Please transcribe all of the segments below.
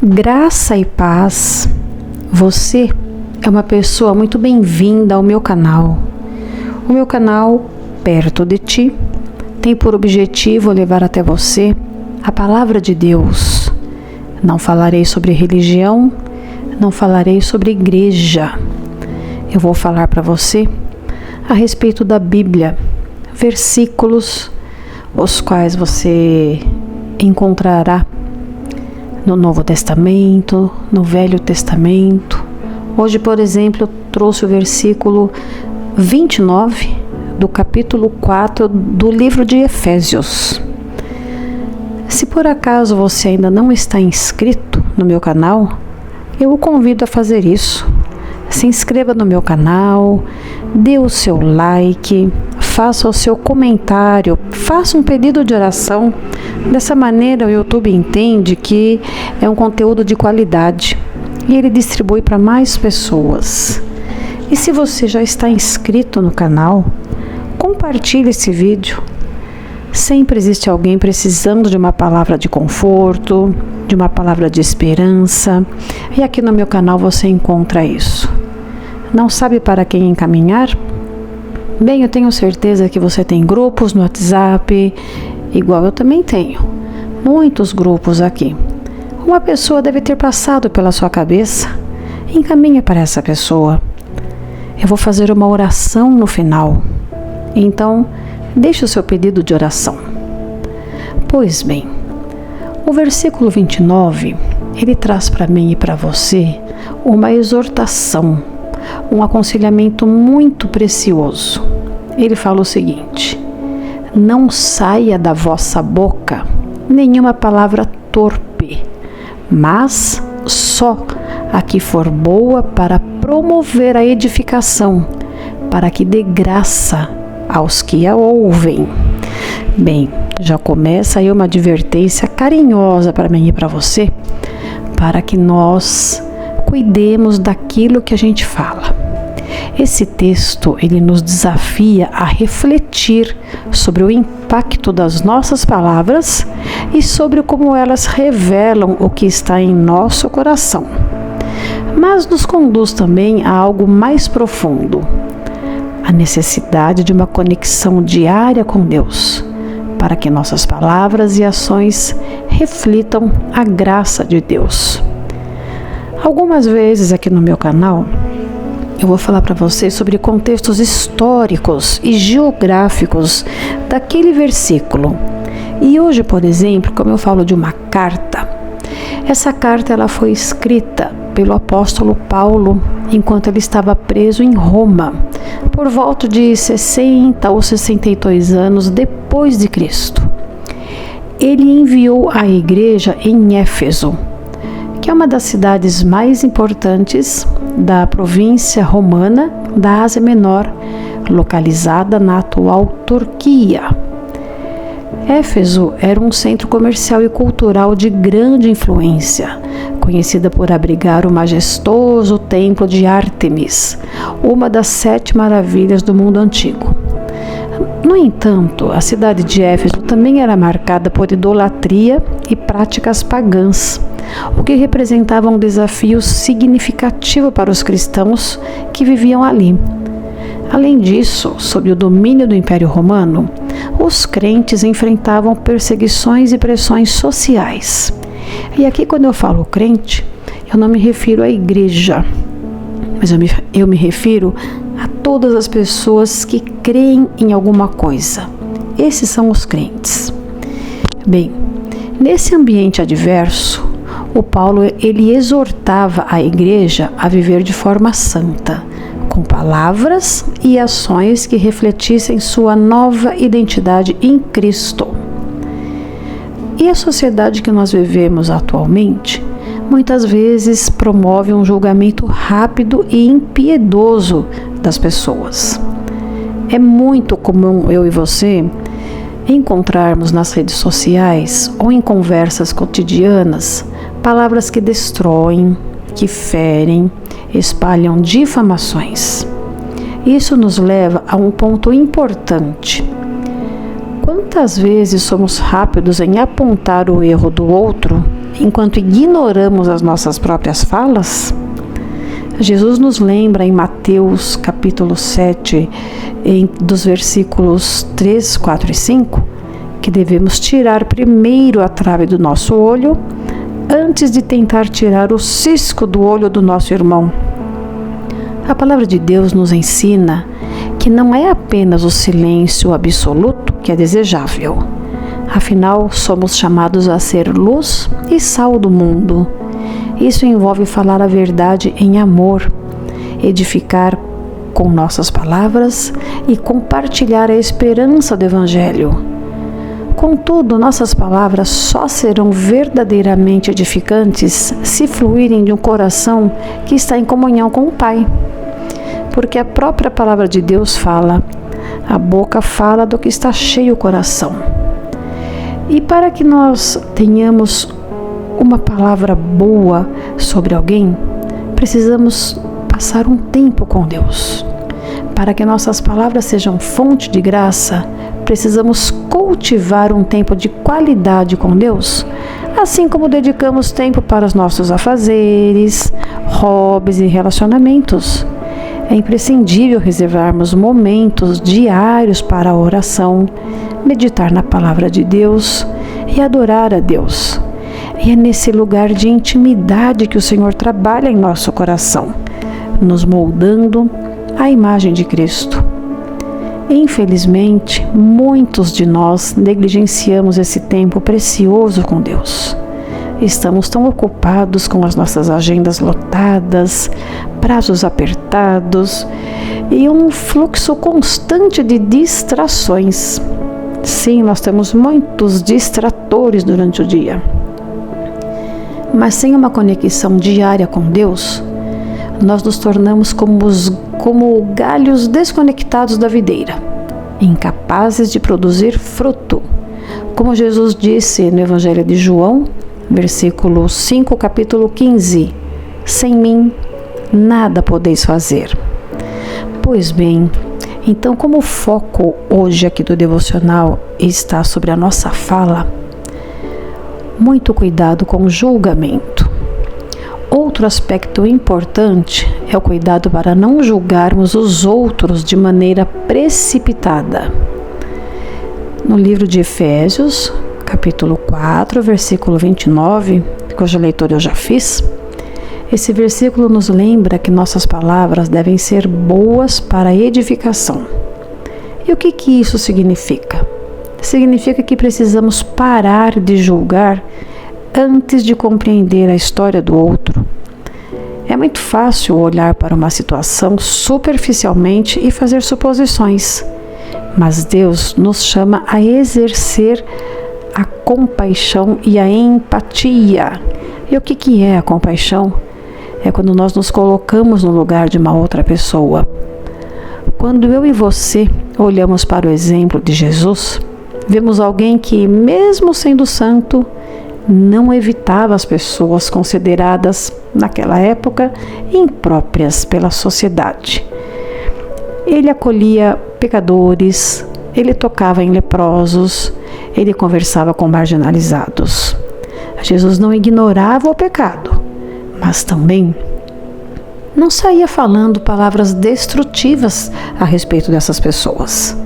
Graça e paz. Você é uma pessoa muito bem-vinda ao meu canal. O meu canal, Perto de Ti, tem por objetivo levar até você a palavra de Deus. Não falarei sobre religião, não falarei sobre igreja. Eu vou falar para você a respeito da Bíblia, versículos os quais você encontrará no Novo Testamento, no Velho Testamento. Hoje, por exemplo, eu trouxe o versículo 29 do capítulo 4 do livro de Efésios. Se por acaso você ainda não está inscrito no meu canal, eu o convido a fazer isso. Se inscreva no meu canal, dê o seu like, faça o seu comentário, faça um pedido de oração. Dessa maneira o YouTube entende que é um conteúdo de qualidade e ele distribui para mais pessoas. E se você já está inscrito no canal, compartilhe esse vídeo. Sempre existe alguém precisando de uma palavra de conforto, de uma palavra de esperança, e aqui no meu canal você encontra isso. Não sabe para quem encaminhar? Bem, eu tenho certeza que você tem grupos no WhatsApp, igual eu também tenho. Muitos grupos aqui. Uma pessoa deve ter passado pela sua cabeça. Encaminha para essa pessoa. Eu vou fazer uma oração no final. Então, deixe o seu pedido de oração. Pois bem, o versículo 29, ele traz para mim e para você uma exortação, um aconselhamento muito precioso. Ele fala o seguinte: não saia da vossa boca nenhuma palavra torpe, mas só a que for boa para promover a edificação, para que dê graça aos que a ouvem. Bem, já começa aí uma advertência carinhosa para mim e para você, para que nós cuidemos daquilo que a gente fala. Esse texto, ele nos desafia a refletir sobre o impacto das nossas palavras e sobre como elas revelam o que está em nosso coração. Mas nos conduz também a algo mais profundo, a necessidade de uma conexão diária com Deus, para que nossas palavras e ações reflitam a graça de Deus. Algumas vezes aqui no meu canal, eu vou falar para vocês sobre contextos históricos e geográficos daquele versículo. E hoje, por exemplo, como eu falo de uma carta, essa carta ela foi escrita pelo apóstolo Paulo enquanto ele estava preso em Roma, por volta de 60 ou 62 anos depois de Cristo. Ele enviou à igreja em Éfeso, que é uma das cidades mais importantes da província romana da Ásia Menor, localizada na atual Turquia. Éfeso era um centro comercial e cultural de grande influência, conhecida por abrigar o majestoso templo de Ártemis, uma das 7 maravilhas do mundo antigo. No entanto, a cidade de Éfeso também era marcada por idolatria e práticas pagãs, o que representava um desafio significativo para os cristãos que viviam ali. Além disso, sob o domínio do Império Romano, os crentes enfrentavam perseguições e pressões sociais. E aqui, quando eu falo crente, eu não me refiro à igreja, mas eu me refiro a todas as pessoas que creem em alguma coisa. Esses são os crentes. Bem, nesse ambiente adverso, o Paulo ele exortava a igreja a viver de forma santa, com palavras e ações que refletissem sua nova identidade em Cristo. E a sociedade que nós vivemos atualmente, muitas vezes promove um julgamento rápido e impiedoso das pessoas. É muito comum eu e você encontrarmos nas redes sociais ou em conversas cotidianas palavras que destroem, que ferem, espalham difamações. Isso nos leva a um ponto importante. quantas vezes somos rápidos em apontar o erro do outro, enquanto ignoramos as nossas próprias falas? Jesus nos lembra em Mateus capítulo 7, dos versículos 3, 4 e 5, que devemos tirar primeiro a trave do nosso olho, antes de tentar tirar o cisco do olho do nosso irmão. A palavra de Deus nos ensina que não é apenas o silêncio absoluto que é desejável. Afinal, somos chamados a ser luz e sal do mundo. Isso envolve falar a verdade em amor, edificar com nossas palavras e compartilhar a esperança do Evangelho. Contudo, nossas palavras só serão verdadeiramente edificantes se fluírem de um coração que está em comunhão com o Pai. Porque a própria palavra de Deus fala: a boca fala do que está cheio o coração. E para que nós tenhamos uma palavra boa sobre alguém, precisamos passar um tempo com Deus. Para que nossas palavras sejam fonte de graça, precisamos cultivar um tempo de qualidade com Deus, assim como dedicamos tempo para os nossos afazeres, hobbies e relacionamentos. É imprescindível reservarmos momentos diários para a oração, meditar na palavra de Deus e adorar a Deus. E é nesse lugar de intimidade que o Senhor trabalha em nosso coração, nos moldando à imagem de Cristo. Infelizmente, muitos de nós negligenciamos esse tempo precioso com Deus. Estamos tão ocupados com as nossas agendas lotadas, prazos apertados e um fluxo constante de distrações. Sim, nós temos muitos distratores durante o dia. Mas sem uma conexão diária com Deus, nós nos tornamos como galhos desconectados da videira, incapazes de produzir fruto. Como Jesus disse no Evangelho de João, versículo 5, capítulo 15, sem mim nada podeis fazer. Pois bem, então como o foco hoje aqui do devocional está sobre a nossa fala, muito cuidado com o julgamento. Outro aspecto importante é o cuidado para não julgarmos os outros de maneira precipitada. No livro de Efésios, capítulo 4, versículo 29, cuja leitura eu já fiz, esse versículo nos lembra que nossas palavras devem ser boas para a edificação. E o que isso significa? Significa que precisamos parar de julgar antes de compreender a história do outro. É muito fácil olhar para uma situação superficialmente e fazer suposições, mas Deus nos chama a exercer a compaixão e a empatia. E o que é a compaixão? É quando nós nos colocamos no lugar de uma outra pessoa. Quando eu e você olhamos para o exemplo de Jesus, vemos alguém que, mesmo sendo santo, não evitava as pessoas consideradas, naquela época, impróprias pela sociedade. Ele acolhia pecadores, ele tocava em leprosos, ele conversava com marginalizados. Jesus não ignorava o pecado, mas também não saía falando palavras destrutivas a respeito dessas pessoas.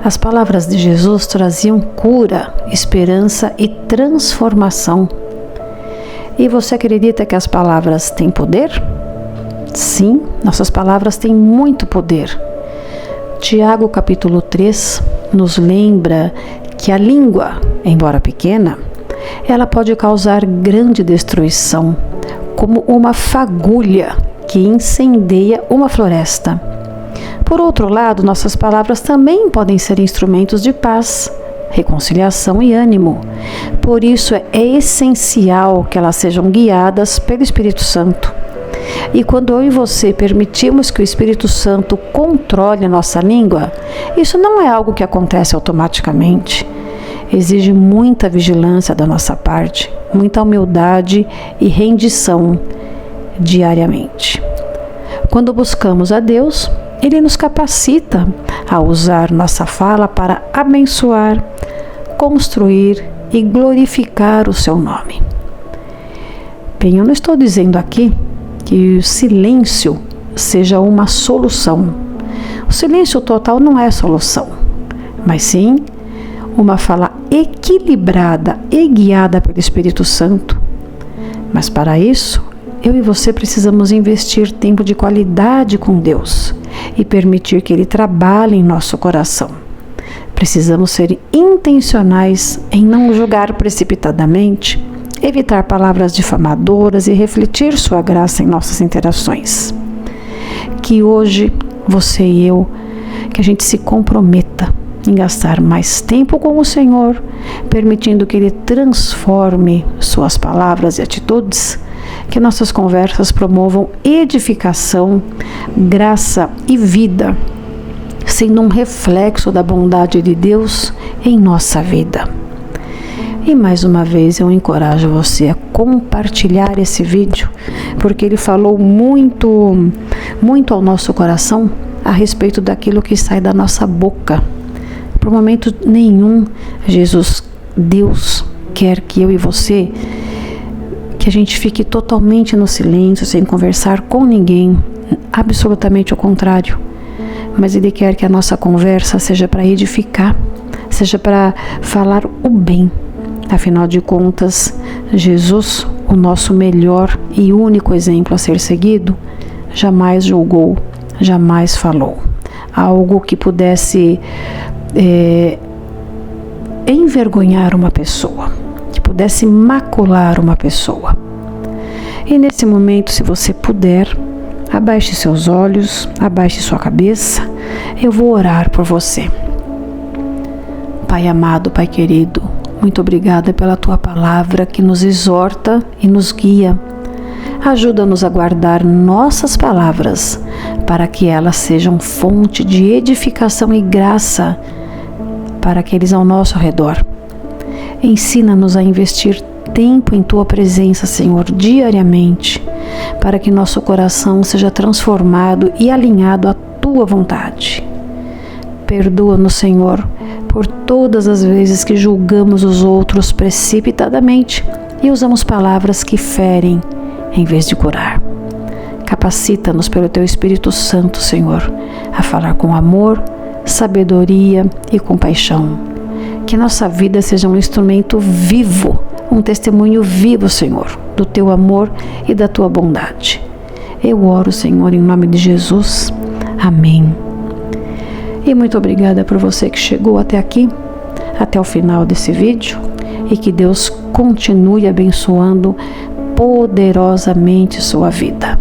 As palavras de Jesus traziam cura, esperança e transformação. E você acredita que as palavras têm poder? Sim, nossas palavras têm muito poder. Tiago capítulo 3 nos lembra que a língua, embora pequena, ela pode causar grande destruição, como uma fagulha que incendeia uma floresta. Por outro lado, nossas palavras também podem ser instrumentos de paz, reconciliação e ânimo. Por isso é essencial que elas sejam guiadas pelo Espírito Santo. E quando eu e você permitimos que o Espírito Santo controle a nossa língua, isso não é algo que acontece automaticamente. Exige muita vigilância da nossa parte, muita humildade e rendição diariamente. Quando buscamos a Deus, Ele nos capacita a usar nossa fala para abençoar, construir e glorificar o seu nome. Bem, eu não estou dizendo aqui que o silêncio seja uma solução. O silêncio total não é solução, mas sim uma fala equilibrada e guiada pelo Espírito Santo. Mas para isso, eu e você precisamos investir tempo de qualidade com Deus e permitir que Ele trabalhe em nosso coração. Precisamos ser intencionais em não julgar precipitadamente, evitar palavras difamadoras e refletir sua graça em nossas interações. Que hoje, você e eu, que a gente se comprometa em gastar mais tempo com o Senhor, permitindo que Ele transforme suas palavras e atitudes, que nossas conversas promovam edificação, graça e vida, sendo um reflexo da bondade de Deus em nossa vida. E mais uma vez eu encorajo você a compartilhar esse vídeo, porque ele falou muito ao nosso coração a respeito daquilo que sai da nossa boca. Por momento nenhum, Deus quer que eu e você, que a gente fique totalmente no silêncio, sem conversar com ninguém, absolutamente o contrário. Mas Ele quer que a nossa conversa seja para edificar, seja para falar o bem. Afinal de contas, Jesus, o nosso melhor e único exemplo a ser seguido, jamais julgou, jamais falou algo que pudesse envergonhar uma pessoa, que pudesse macular uma pessoa. E nesse momento, se você puder, abaixe seus olhos, abaixe sua cabeça, eu vou orar por você. Pai amado, Pai querido, muito obrigada pela Tua palavra que nos exorta e nos guia. Ajuda-nos a guardar nossas palavras para que elas sejam fonte de edificação e graça para aqueles ao nosso redor. Ensina-nos a investir tempo em Tua presença, Senhor, diariamente, para que nosso coração seja transformado e alinhado à Tua vontade. Perdoa-nos, Senhor, por todas as vezes que julgamos os outros precipitadamente e usamos palavras que ferem em vez de curar. Capacita-nos pelo Teu Espírito Santo, Senhor, a falar com amor, sabedoria e compaixão. Que nossa vida seja um instrumento vivo, um testemunho vivo, Senhor, do Teu amor e da Tua bondade. Eu oro, Senhor, em nome de Jesus. Amém. E muito obrigada por você que chegou até aqui, até o final desse vídeo, e que Deus continue abençoando poderosamente sua vida.